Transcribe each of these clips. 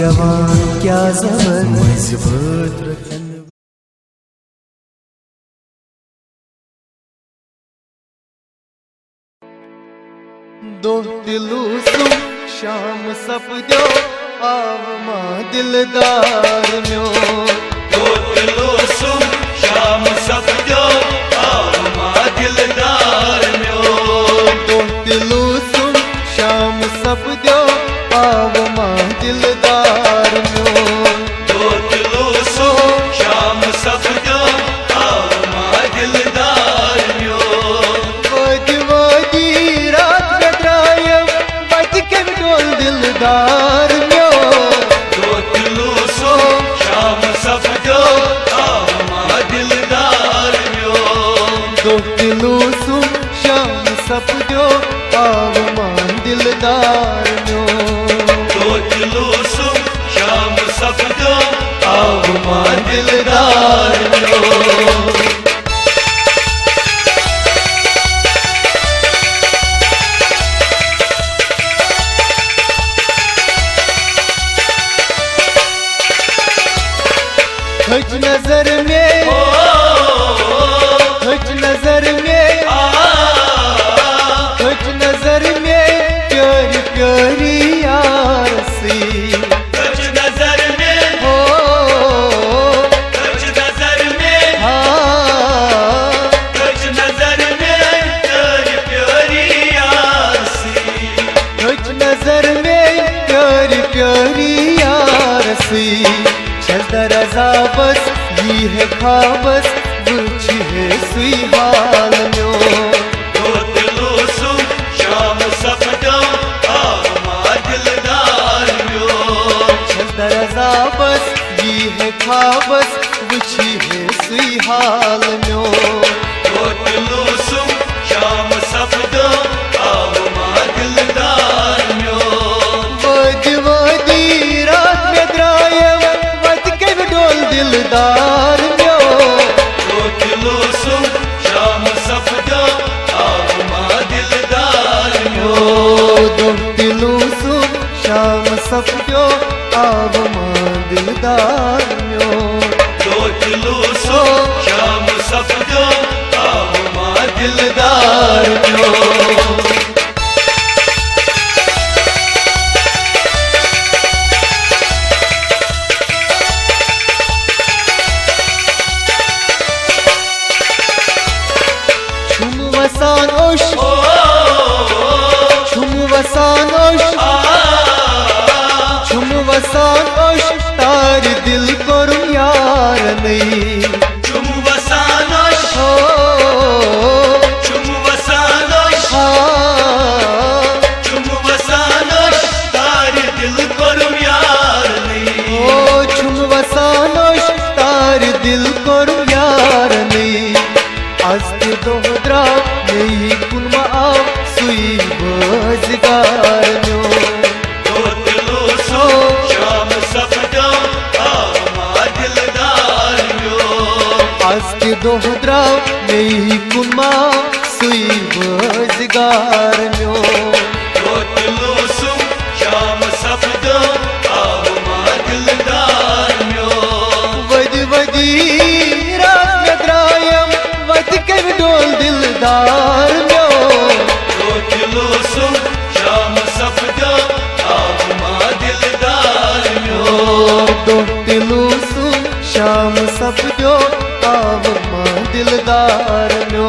जवान क्या जबर दो दिलूसुम शाम सपद्यो आव मां दिलदार म्यो दो दिलूसुम शाम सपद्यो आव मां दिलदार म्यो दो दिलूसुम शाम सपद्यो आव मां दिलदार म्यो दो दिलूसुम शाम सपद्यो आव मां दिलदार म्यो दिलदार म्यो दो दिलूसुम शाम सपद्यो आव मां दिलदार म्यो दो दिलूसुम शाम सपद्यो आव मां दिलदार म्यो दो दिलूसुम शाम सपद्यो आव मां दिलदार म्यो हज नजर में हज नजर में हज नजर में प्यारी प्यारी यार सी हज नजर में हो हज नजर में हाँ हज नजर में प्यारी प्यारी यार सी हज नजर में प्यारी प्यारी यार सी रजा बस ये है खाबस बुझी है सुई हाल म्यो दो दिलूसुम शाम सपद्यो आव मां दिलदार म्यो रजा बस ये है खाबस बुझी है सुई हाल म्यो दो दिलूसुम शाम सपद्यो आव मां दिलदार म्यो वदी रात में द्रायम दिलदार म्यो दो दिलूसुम शाम सपद्यो आव मां दिलदार म्यो दो दिलूसुम शाम सपद्यो आव मां दिलदार म्यो दो दिलूसुम शाम सपद्यो आव मां दिलदार म्यो वसानोश छुम वसानोश छुम वसानोश तार दिल करूं यार नहीं छुम वसानोश हो छुम वसानोश छुम वसानोश तार दिल करूं यार नहीं ओ छुम वसानोश तार दिल करूं यार नहीं आज के दोहरा यही कुनमा आप सुई बजगार म्यो दो दिलूसुम शाम सपद्यो आव मां दिलदार म्यो आज के दोहरा यही कुनमा सुई बजगार म्यो दो दिलूसुम शाम सपद्यो आव मां दिलदार म्यो वदी रात में द्रायम वद के डोल दिलदार म्यो दो दिलूसुम शाम सपद्यो आव मां दिलदार म्यो दो दिलूसुम शाम सपद्यो आव मां दिलदार म्यो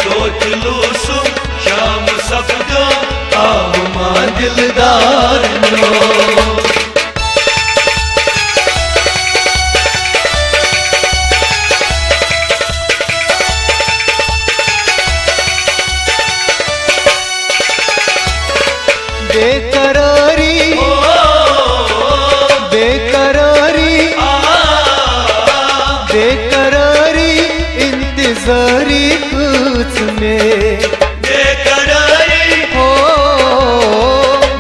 दो दिलूसुम शाम सपद्यो आव मां दिलदार म्यो बेकरारी बेकरारी बेकरारी इंतजारी कुछ में बेकरारी हो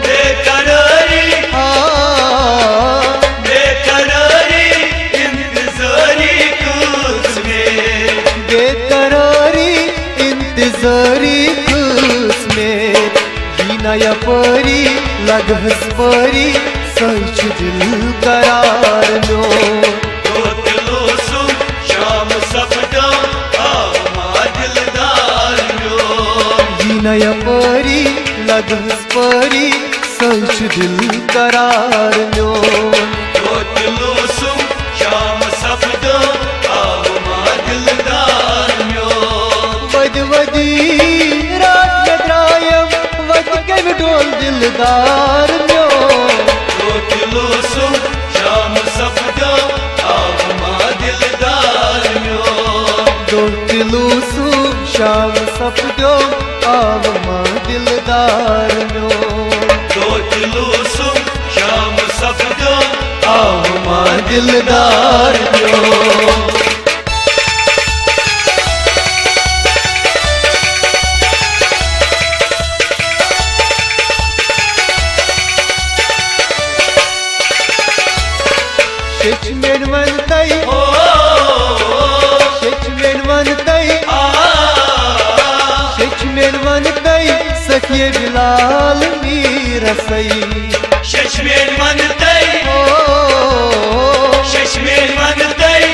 बेकरारी हाँ बेकरारी इंतजारी कुछ में बेकरारी इंतजारी कुछ में नया परी लगहस परी सच दिल करार लो दिलो सु शाम सपदा आवा दिलदार नया परी लगस परी सच दिल करार लो दिलो सु शाम सपदा आवा दिलदार वद वदी रात द्रायम वद के डोल दिलदार लो दिलो सु शाम सपदा आवा दिलदार दो दिलो सु शाम सपदो आवमा दिलदार लो दिलो सु शाम सपदा आवमा दिलदार लो सखिए बिलाल मीर सई शशमेर मन तई शशमेर मन तई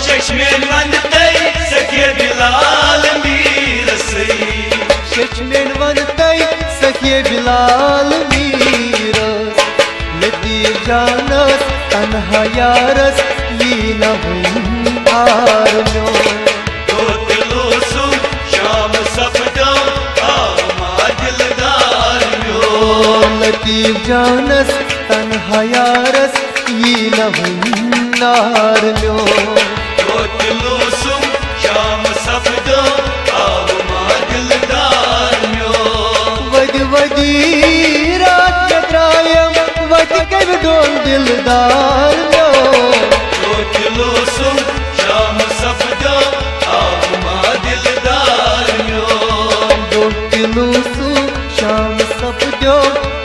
शशमेर मन तई सखिए बिलाल मीर सई शशमेर मन तई सखिए बिलाल मीर लतीफ जानस तन्हा यारस लीला हार लो दिलो सु शाम सपदा आवा दिलदार लतीफ जानस तन्हा यारस लीला नार लो दिलो सु शाम सपदा आवा दिलदार वद वदी रात द्रायम वद के डोल दिलदार लो दिलो सु शाम सपदा आवा दिलदार दो दिलो सु शाम सपदो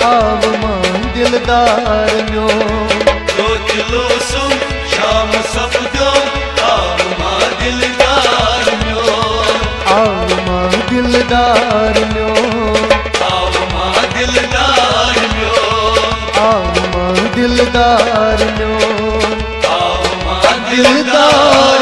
आवमा दिलदार लो दिलो सु शाम सपदा आवा दिलदार आवमा दिलदार लो आवा दिलदार आवमा दिलदार लो आवा दिलदार